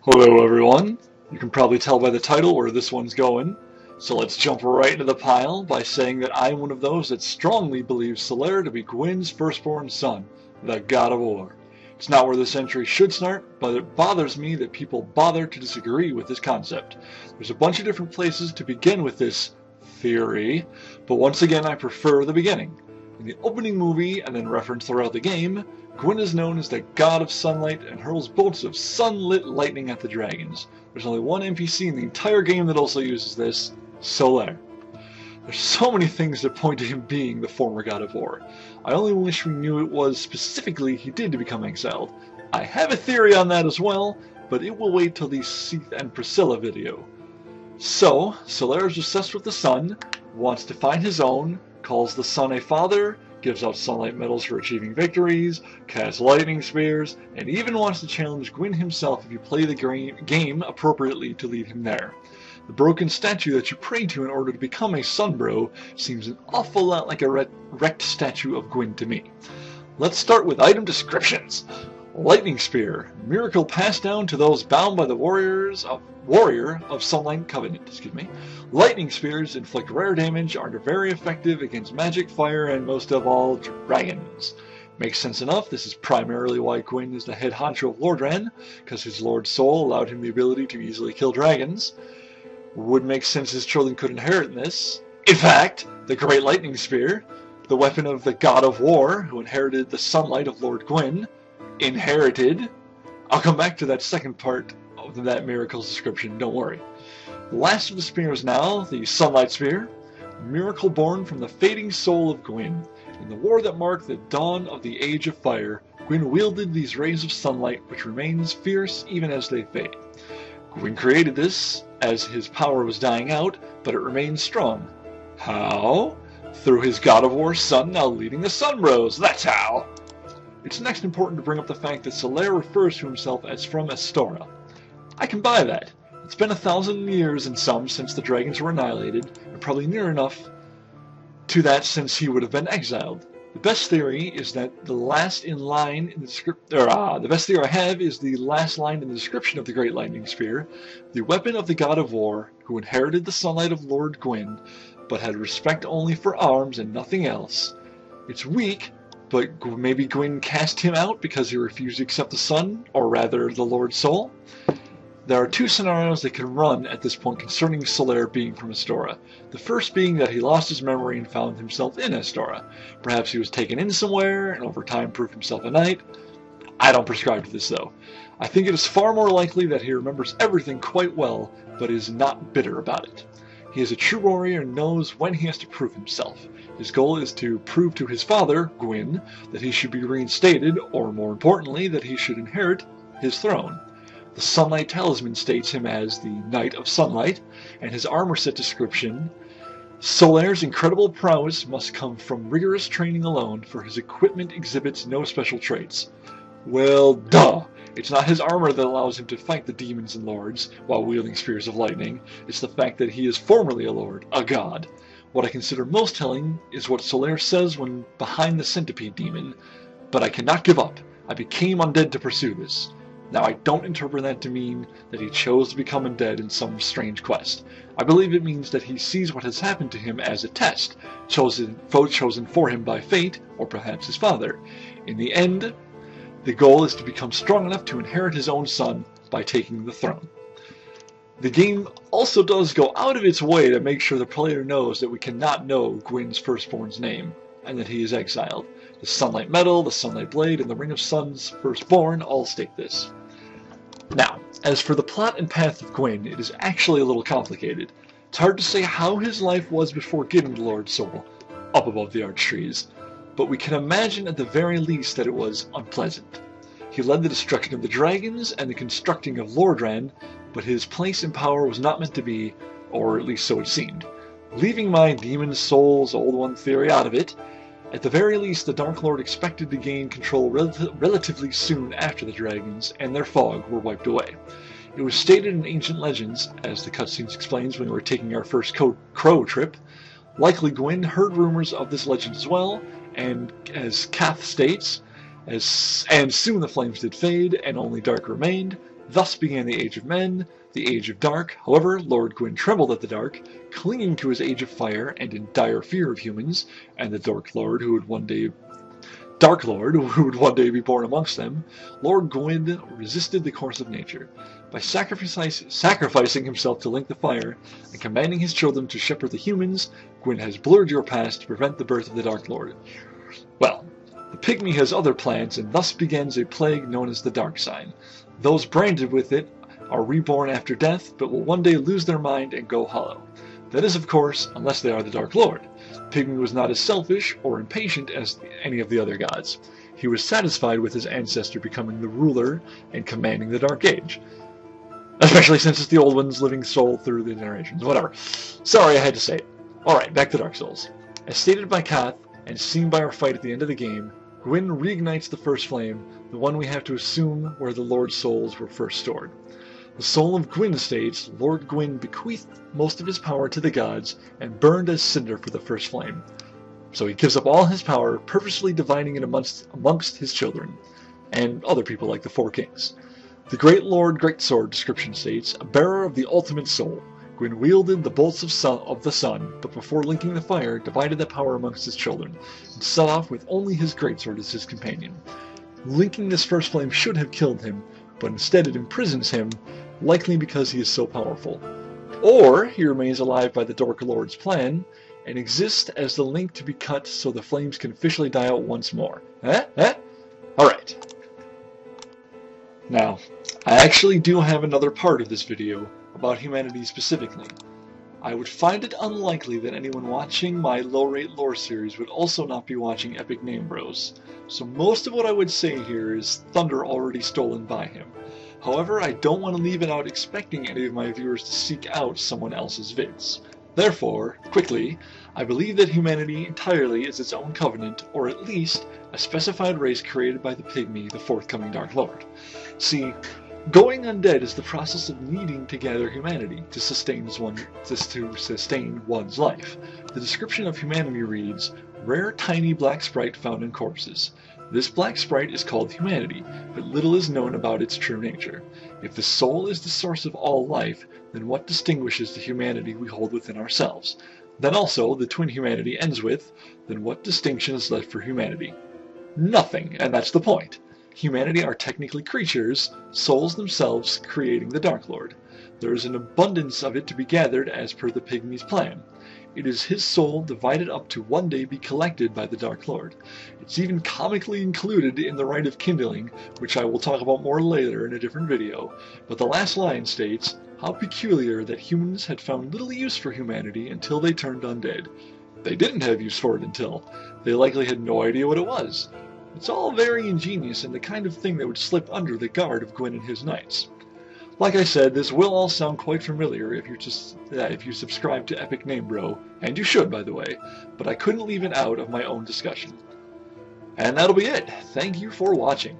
Hello everyone. You can probably tell by the title where this one's going. So let's jump right into the pile by saying that I'm one of those that strongly believes Solaire to be Gwyn's firstborn son, the God of War. It's not where this entry should start, but it bothers me that people bother to disagree with this concept. There's a bunch of different places to begin with this theory, but once again I prefer the beginning. In the opening movie, and then referenced throughout the game, Gwyn is known as the god of sunlight and hurls bolts of sunlit lightning at the dragons. There's only one NPC in the entire game that also uses this, Solaire. There's so many things that point to him being the former god of war. I only wish we knew it was specifically he did to become exiled. I have a theory on that as well, but it will wait till the Seath and Priscilla video. So, Solaire is obsessed with the sun, wants to find his own, calls the sun a father, gives out sunlight medals for achieving victories, casts lightning spears, and even wants to challenge Gwyn himself if you play the game appropriately to lead him there. The broken statue that you pray to in order to become a sunbro seems an awful lot like a wrecked statue of Gwyn to me. Let's start with item descriptions. Lightning Spear, miracle passed down to those bound by the warrior of Sunlight Covenant. Lightning spears inflict rare damage, are very effective against magic, fire, and most of all, dragons. Makes sense enough. This is primarily why Gwyn is the head honcho of Lordran, because his Lord's soul allowed him the ability to easily kill dragons. Would make sense his children could inherit this. In fact, the Great Lightning Spear, the weapon of the God of War, who inherited the sunlight of Lord Gwyn, inherited. I'll come back to that second part of that miracle's description, don't worry. The last of the spears now, the Sunlight Spear, a miracle born from the fading soul of Gwyn. In the war that marked the dawn of the Age of Fire, Gwyn wielded these rays of sunlight which remains fierce even as they fade. Gwyn created this as his power was dying out, but it remains strong. How? Through his God of War son now leading the Sunbros, that's how! It's next important to bring up the fact that Solaire refers to himself as from Astora. I can buy that. It's been 1,000 years and some since the dragons were annihilated, and probably near enough to that since he would have been exiled. The best theory is that the best theory I have is the last line in the description of the Great Lightning Spear, the weapon of the God of War, who inherited the sunlight of Lord Gwyn, but had respect only for arms and nothing else. It's weak, but maybe Gwyn cast him out because he refused to accept the sun, or rather the Lord's soul. There are two scenarios that can run at this point concerning Solaire being from Astora. The first being that he lost his memory and found himself in Astora. Perhaps he was taken in somewhere and over time proved himself a knight. I don't prescribe to this though. I think it is far more likely that he remembers everything quite well, but is not bitter about it. He is a true warrior and knows when he has to prove himself. His goal is to prove to his father, Gwyn, that he should be reinstated, or more importantly, that he should inherit his throne. The Sunlight Talisman states him as the Knight of Sunlight, and his armor set description, Solaire's incredible prowess must come from rigorous training alone, for his equipment exhibits no special traits. Well, duh! It's not his armor that allows him to fight the demons and lords while wielding spears of lightning. It's the fact that he is formerly a lord, a god. What I consider most telling is what Solaire says when behind the centipede demon. But I cannot give up. I became undead to pursue this. Now I don't interpret that to mean that he chose to become undead in some strange quest. I believe it means that he sees what has happened to him as a test, chosen for him by fate, or perhaps his father. In the end, the goal is to become strong enough to inherit his own son by taking the throne. The game also does go out of its way to make sure the player knows that we cannot know Gwyn's firstborn's name, and that he is exiled. The Sunlight Medal, the Sunlight Blade, and the Ring of Sun's Firstborn all state this. Now, as for the plot and path of Gwyn, it is actually a little complicated. It's hard to say how his life was before getting the Lord's Soul, up above the arch trees, but we can imagine at the very least that it was unpleasant. He led the destruction of the dragons and the constructing of Lordran, but his place in power was not meant to be, or at least so it seemed. Leaving my Demon Souls Old One theory out of it, at the very least the Dark Lord expected to gain control relatively soon after the dragons and their fog were wiped away. It was stated in ancient legends, as the cutscenes explains when we were taking our first crow trip. Likely Gwyn heard rumors of this legend as well, and as Kath states, and soon the flames did fade, and only dark remained, Thus began the Age of Men, the Age of Dark. However, Lord Gwyn trembled at the dark, clinging to his Age of Fire and in dire fear of humans, and the Dark Lord who would one day be born amongst them. Lord Gwyn resisted the course of nature. By sacrificing himself to link the fire, and commanding his children to shepherd the humans, Gwyn has blurred your past to prevent the birth of the Dark Lord. Well, the Pygmy has other plans, and thus begins a plague known as the Dark Sign. Those branded with it are reborn after death, but will one day lose their mind and go hollow. That is, of course, unless they are the Dark Lord. Pygmy was not as selfish or impatient as any of the other gods. He was satisfied with his ancestor becoming the ruler and commanding the Dark Age. Especially since it's the old one's living soul through the generations. Whatever. Sorry, I had to say it. Alright, back to Dark Souls. As stated by Koth, and seen by our fight at the end of the game, Gwyn reignites the first flame, the one we have to assume where the Lord's souls were first stored. The soul of Gwyn states, Lord Gwyn bequeathed most of his power to the gods and burned as cinder for the first flame. So he gives up all his power, purposely dividing it amongst his children, and other people like the Four Kings. The Great Lord Greatsword description states, a bearer of the ultimate soul. Gwyn wielded the bolts of the sun, but before linking the fire, divided the power amongst his children, and set off with only his greatsword as his companion. Linking this first flame should have killed him, but instead it imprisons him, likely because he is so powerful. Or he remains alive by the Dark Lord's plan, and exists as the link to be cut so the flames can officially die out once more. Alright. Now, I actually do have another part of this video about humanity specifically. I would find it unlikely that anyone watching my low-rate lore series would also not be watching Epic Name Bros, so most of what I would say here is thunder already stolen by him. However, I don't want to leave it out expecting any of my viewers to seek out someone else's vids. Therefore, quickly, I believe that humanity entirely is its own covenant, or at least a specified race created by the Pygmy, the forthcoming Dark Lord. See, going undead is the process of needing to gather humanity to sustain one's life. The description of humanity reads, rare tiny black sprite found in corpses. This black sprite is called humanity, but little is known about its true nature. If the soul is the source of all life, then what distinguishes the humanity we hold within ourselves? Then also, the twin humanity ends with, then what distinction is left for humanity? Nothing, and that's the point. Humanity are technically creatures, souls themselves creating the Dark Lord. There is an abundance of it to be gathered as per the Pygmy's plan. It is his soul divided up to one day be collected by the Dark Lord. It's even comically included in the Rite of Kindling, which I will talk about more later in a different video, but the last line states, how peculiar that humans had found little use for humanity until they turned undead. They didn't have use for it until. They likely had no idea what it was. It's all very ingenious and the kind of thing that would slip under the guard of Gwyn and his knights. Like I said, this will all sound quite familiar if you subscribe to Epic Name Bro, and you should, by the way, but I couldn't leave it out of my own discussion. And that'll be it. Thank you for watching.